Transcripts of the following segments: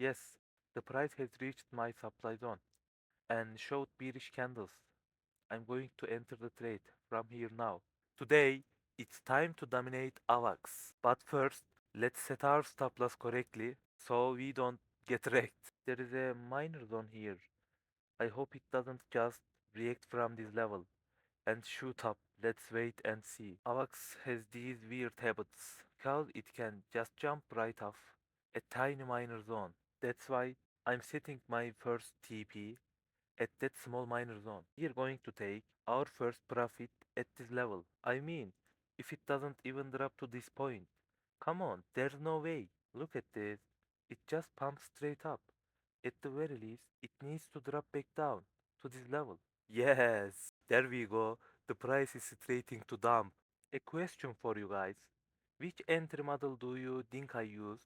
Yes, the price has reached my supply zone and showed bearish candles. I'm going to enter the trade from here now. Today, it's time to dominate AVAX. But first, let's set our stop loss correctly so we don't get wrecked. There is a minor zone here. I hope it doesn't just react from this level and shoot up. Let's wait and see. AVAX has these weird habits because it can just jump right off a tiny minor zone. That's why I'm setting my first TP at that small minor zone. We are going to take our first profit at this level. I mean, if it doesn't even drop to this point. Come on, there's no way. Look at this. It just pumps straight up. At the very least, it needs to drop back down to this level. Yes, there we go. The price is straighting to dump. A question for you guys. Which entry model do you think I used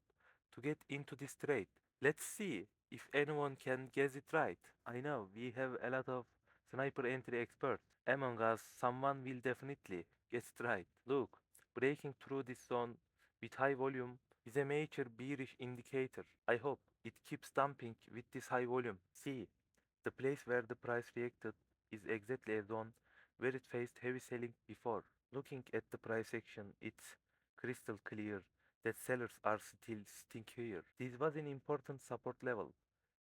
to get into this trade? Let's see if anyone can guess it right. I know we have a lot of sniper entry experts. Among us, someone will definitely guess it right. Look, breaking through this zone with high volume is a major bearish indicator. I hope it keeps dumping with this high volume. See, the place where the price reacted is exactly a zone where it faced heavy selling before. Looking at the price action, it's crystal clear that sellers are still stickier. This was an important support level,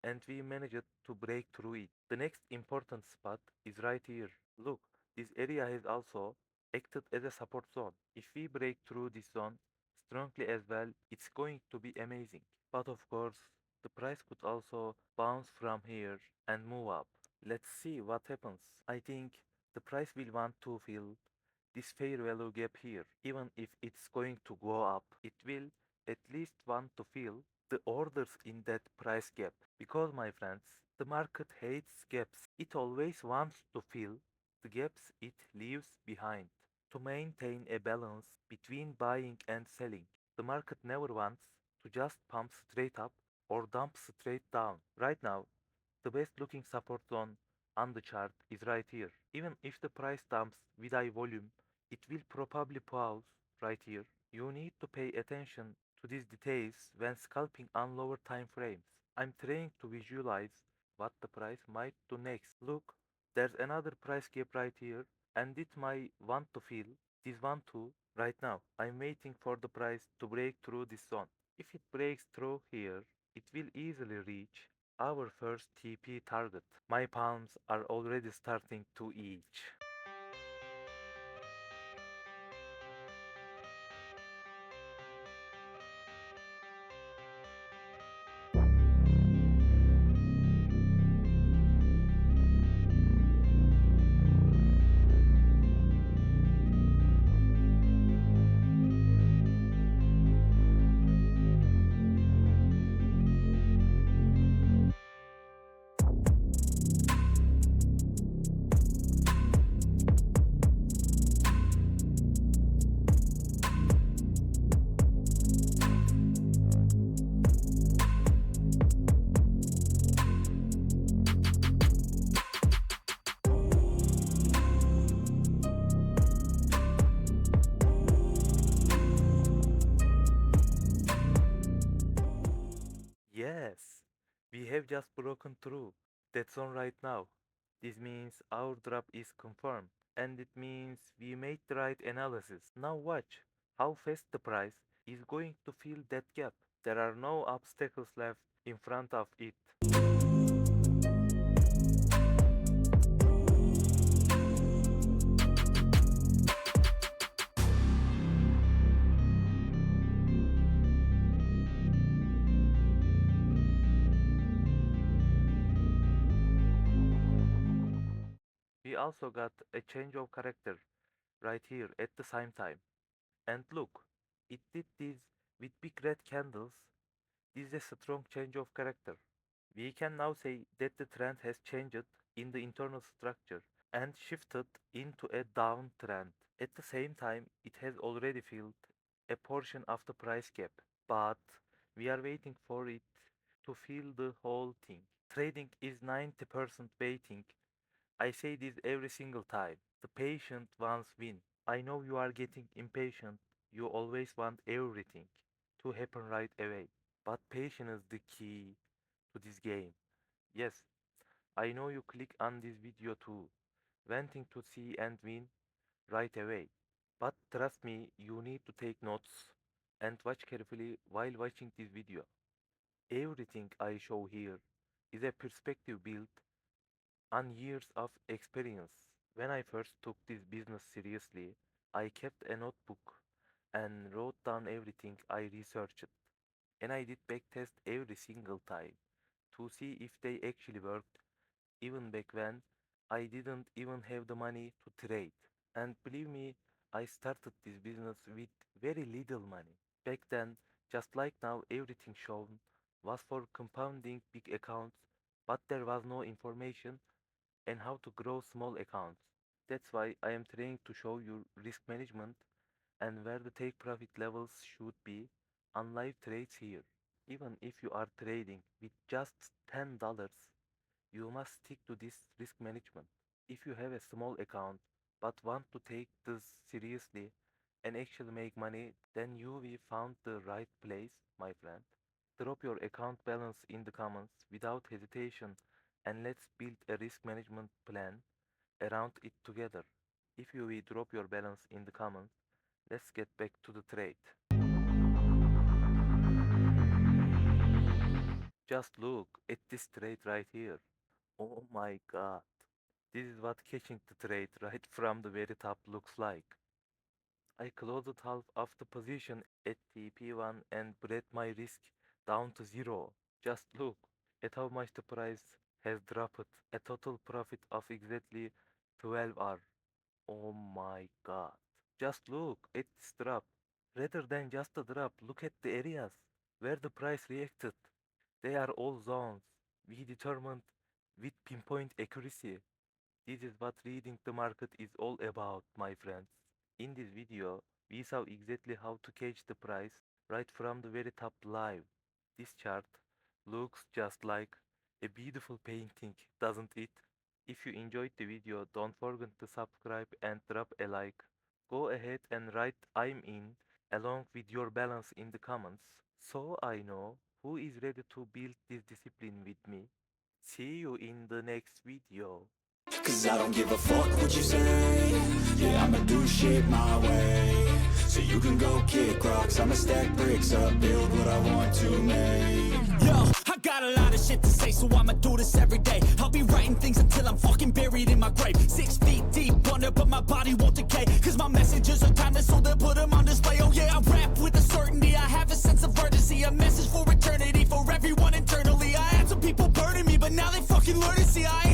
and we managed to break through it. The next important spot is right here. Look, this area has also acted as a support zone. If we break through this zone strongly as well, it's going to be amazing. But of course, the price could also bounce from here and move up. Let's see what happens. I think the price will want to fill this fair value gap here. Even if it's going to go up, it will at least want to fill the orders in that price gap. Because, my friends, the market hates gaps. It always wants to fill the gaps it leaves behind to maintain a balance between buying and selling. The market never wants to just pump straight up or dump straight down. Right now, the best looking support zone on the chart is right here. Even if the price dumps with high volume, it will probably pause right here. You need to pay attention to these details when scalping on lower time frames. I'm trying to visualize what the price might do next. Look, there's another price gap right here, and it might want to fill this one too right now. I'm waiting for the price to break through this zone. If it breaks through here, it will easily reach our first TP target. My palms are already starting to itch. Yes, we have just broken through that zone right now. This means our drop is confirmed, and it means we made the right analysis. Now watch how fast the price is going to fill that gap. There are no obstacles left in front of it. We also got a change of character right here at the same time. And look, it did this with big red candles. This is a strong change of character. We can now say that the trend has changed in the internal structure and shifted into a downtrend. At the same time, it has already filled a portion of the price gap, but we are waiting for it to fill the whole thing. Trading is 90% waiting. I say this every single time. The patient ones win. I know you are getting impatient. You always want everything to happen right away. But patience is the key to this game. Yes, I know you click on this video too, wanting to see and win right away. But trust me, you need to take notes and watch carefully while watching this video. Everything I show here is a perspective built on years of experience. When I first took this business seriously, I kept a notebook and wrote down everything I researched. And I did backtest every single time to see if they actually worked, even back when I didn't even have the money to trade. And believe me, I started this business with very little money. Back then, just like now, everything shown was for compounding big accounts, but there was no information and how to grow small accounts. That's why I am trying to show you risk management and where the take profit levels should be on live trades here. Even if you are trading with just $10, you must stick to this risk management. If you have a small account but want to take this seriously and actually make money, then you will found the right place, my friend. Drop your account balance in the comments without hesitation and let's build a risk management plan around it together. If you will drop your balance in the comments, let's get back to the trade. Just look at this trade right here. Oh my god. This is what catching the trade right from the very top looks like. I closed half of the position at the P1 and brought my risk down to zero. Just look at how much the price has dropped. A total profit of exactly 12 R. Oh my god. Just look at this drop. Rather than just a drop, look at the areas where the price reacted. They are all zones we determined with pinpoint accuracy. This is what reading the market is all about, my friends. In this video, we saw exactly how to catch the price right from the very top live. This chart looks just like a beautiful painting, doesn't it? If you enjoyed the video, don't forget to subscribe and drop a like. Go ahead and write I'm in along with your balance in the comments so I know who is ready to build this discipline with me. See you in the next video. Cause I don't give a fuck what you say. Yeah, I'ma do shit my way. So you can go kick rocks, I'ma stack bricks up, build what I want to make. Yo, I got a lot of shit to say, so I'ma do this every day. I'll be writing things until I'm fucking buried in my grave. 6 feet deep under, but my body won't decay. Cause my messages are timeless, so they'll put them on display. Oh yeah, I rap with a certainty, I have a sense of urgency. A message for eternity, for everyone internally. I had some people burning me, but now they fucking learn to see I